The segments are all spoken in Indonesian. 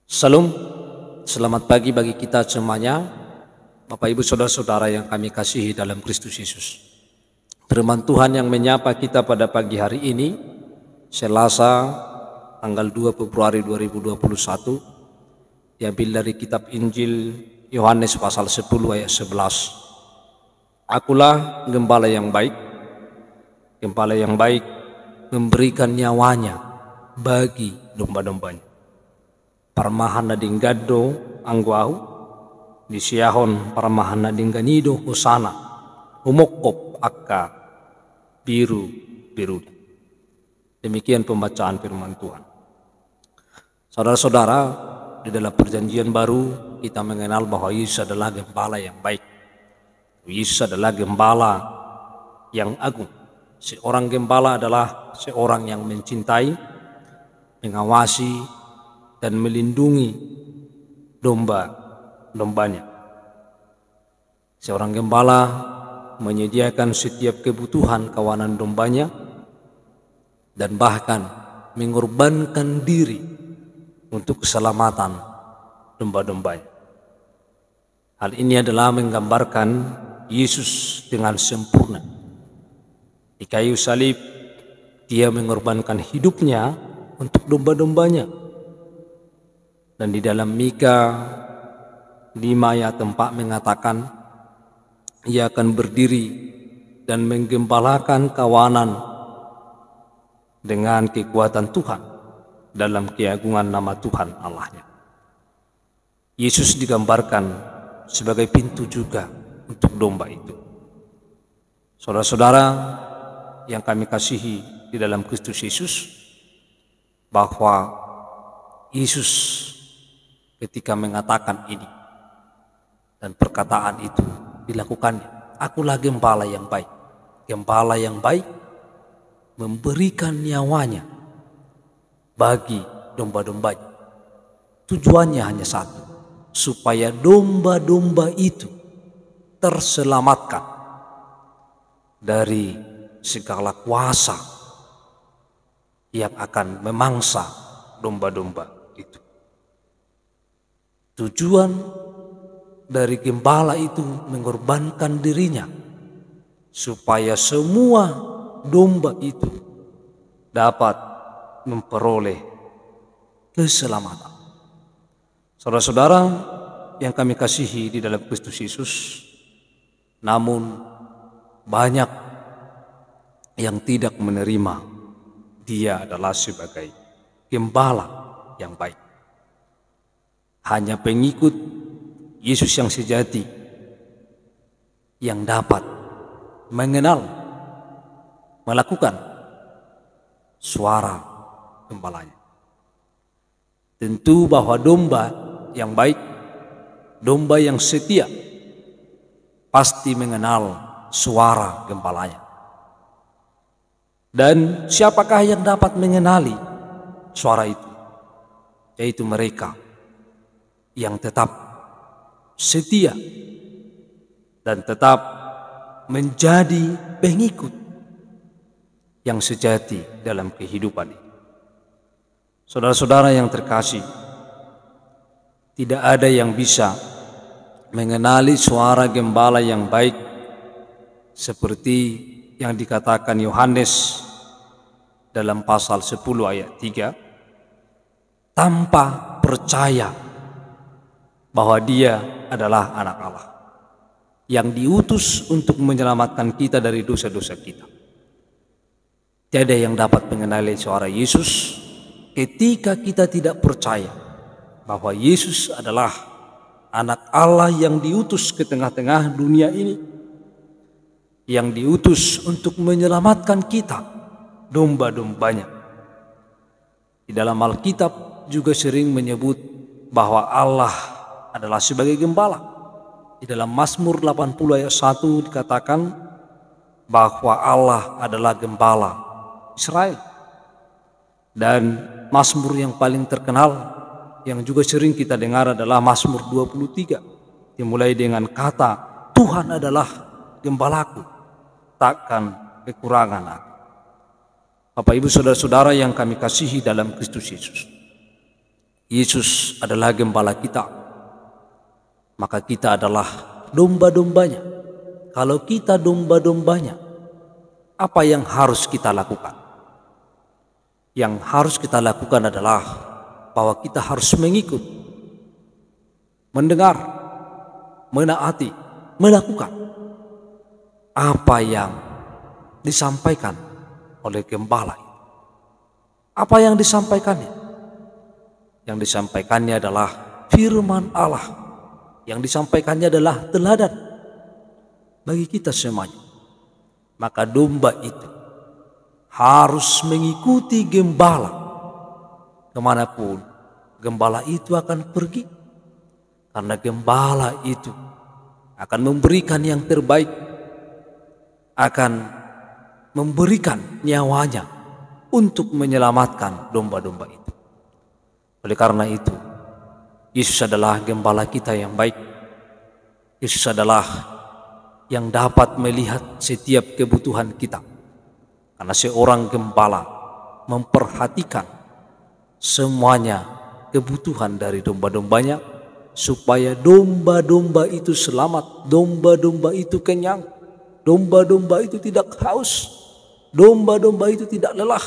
Salam, selamat pagi bagi kita semuanya, Bapak Ibu Saudara-saudara yang kami kasihi dalam Kristus Yesus. Firman Tuhan yang menyapa kita pada pagi hari ini, Selasa, tanggal 2 Februari 2021, diambil dari kitab Injil Yohanes pasal 10 ayat 11. Akulah gembala yang baik memberikan nyawanya bagi domba-dombanya. Parmahana dinggado angguau di siahon parmahana dingganido hosana umokop akka biru. Demikian pembacaan firman Tuhan. Saudara-saudara, di dalam perjanjian baru kita mengenal bahwa Yesus adalah gembala yang baik. Yesus adalah gembala yang agung. Seorang gembala adalah seorang yang mencintai, mengawasi, dan melindungi domba-dombanya. Seorang gembala menyediakan setiap kebutuhan kawanan dombanya dan bahkan mengorbankan diri untuk keselamatan domba-dombanya. Hal ini adalah menggambarkan Yesus dengan sempurna. Di kayu salib, Dia mengorbankan hidupnya untuk domba-dombanya. Dan di dalam Mika 5 ayat 4 mengatakan, Ia akan berdiri dan menggembalakan kawanan dengan kekuatan Tuhan dalam keagungan nama Tuhan Allahnya. Yesus digambarkan sebagai pintu juga untuk domba itu. Saudara-saudara yang kami kasihi di dalam Kristus Yesus, bahwa Yesus ketika mengatakan ini dan perkataan itu dilakukannya, akulah gembala yang baik. Gembala yang baik memberikan nyawanya bagi domba-dombanya. Tujuannya hanya satu, supaya domba-domba itu terselamatkan dari segala kuasa yang akan memangsa domba-domba itu. Tujuan dari gembala itu mengorbankan dirinya supaya semua domba itu dapat memperoleh keselamatan. Saudara-saudara yang kami kasihi di dalam Kristus Yesus, namun banyak yang tidak menerima Dia adalah sebagai gembala yang baik. Hanya pengikut Yesus yang sejati yang dapat mengenal, melakukan suara gembalanya. Tentu bahwa domba yang baik, domba yang setia, pasti mengenal suara gembalanya. Dan siapakah yang dapat mengenali suara itu? Yaitu mereka yang tetap setia dan tetap menjadi pengikut yang sejati dalam kehidupan ini. Saudara-saudara yang terkasih, tidak ada yang bisa mengenali suara gembala yang baik seperti yang dikatakan Yohanes dalam pasal 10 ayat 3, tanpa percaya bahwa Dia adalah anak Allah yang diutus untuk menyelamatkan kita dari dosa-dosa kita. Tiada yang dapat mengenali suara Yesus ketika kita tidak percaya bahwa Yesus adalah anak Allah yang diutus ke tengah-tengah dunia ini, yang diutus untuk menyelamatkan kita, domba-dombanya. Di dalam Alkitab juga sering menyebut bahwa Allah adalah sebagai gembala. Di dalam Mazmur 80 ayat 1 dikatakan bahwa Allah adalah gembala Israel. Dan Mazmur yang paling terkenal yang juga sering kita dengar adalah Mazmur 23, dimulai dengan kata, Tuhan adalah gembalaku, takkan kekurangan aku. Bapak Ibu Saudara-saudara yang kami kasihi dalam Kristus Yesus, Yesus adalah gembala kita, maka kita adalah domba-dombanya. Kalau kita domba-dombanya, apa yang harus kita lakukan? Yang harus kita lakukan adalah bahwa kita harus mengikut, mendengar, menaati, melakukan apa yang disampaikan oleh gembala. Apa yang disampaikannya? Yang disampaikannya adalah firman Allah. Yang disampaikannya adalah teladan bagi kita semuanya. Maka domba itu harus mengikuti gembala kemanapun gembala itu akan pergi. Karena gembala itu akan memberikan yang terbaik, akan memberikan nyawanya untuk menyelamatkan domba-domba itu. Oleh karena itu, Yesus adalah gembala kita yang baik. Yesus adalah yang dapat melihat setiap kebutuhan kita. Karena seorang gembala memperhatikan semuanya kebutuhan dari domba-dombanya, supaya domba-domba itu selamat, domba-domba itu kenyang, domba-domba itu tidak haus, domba-domba itu tidak lelah.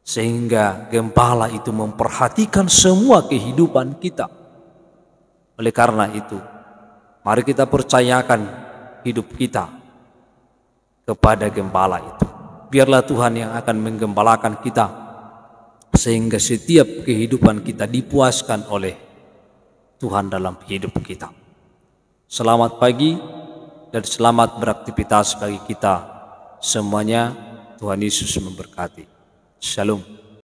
Sehingga gembala itu memperhatikan semua kehidupan kita. Oleh karena itu, mari kita percayakan hidup kita kepada gembala itu. Biarlah Tuhan yang akan menggembalakan kita, sehingga setiap kehidupan kita dipuaskan oleh Tuhan dalam hidup kita. Selamat pagi dan selamat beraktivitas bagi kita semuanya. Tuhan Yesus memberkati. Shalom.